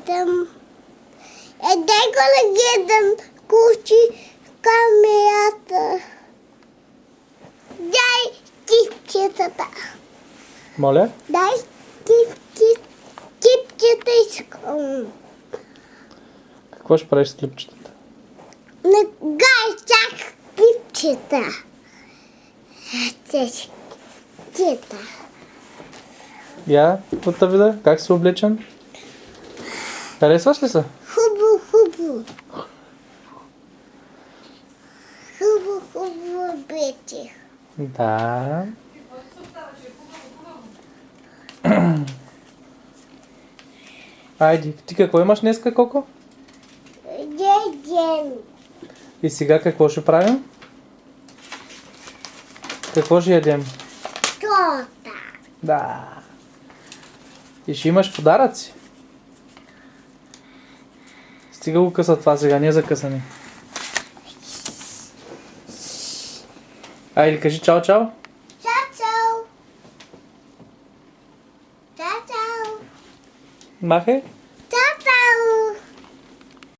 гледам. Дай го да гледам. Кучи камерата. Дай кипчетата. Моля? Дай кипчета искам. Какво ще правиш с клипчетата? Гай, чак кипчета. Кипчета. Я, от вида, как си облечен? Харесваш ли се? Хубаво. Хубаво бетих. Да. Айди, ти какво имаш днеска, Коко? Ден. И сега какво ще правим? Какво ще ядем? Тота. Да. И ще имаш подаръци. Стига го къса това сега, не е за късане. Айде, кажи чао. Чао. Чао. Махай.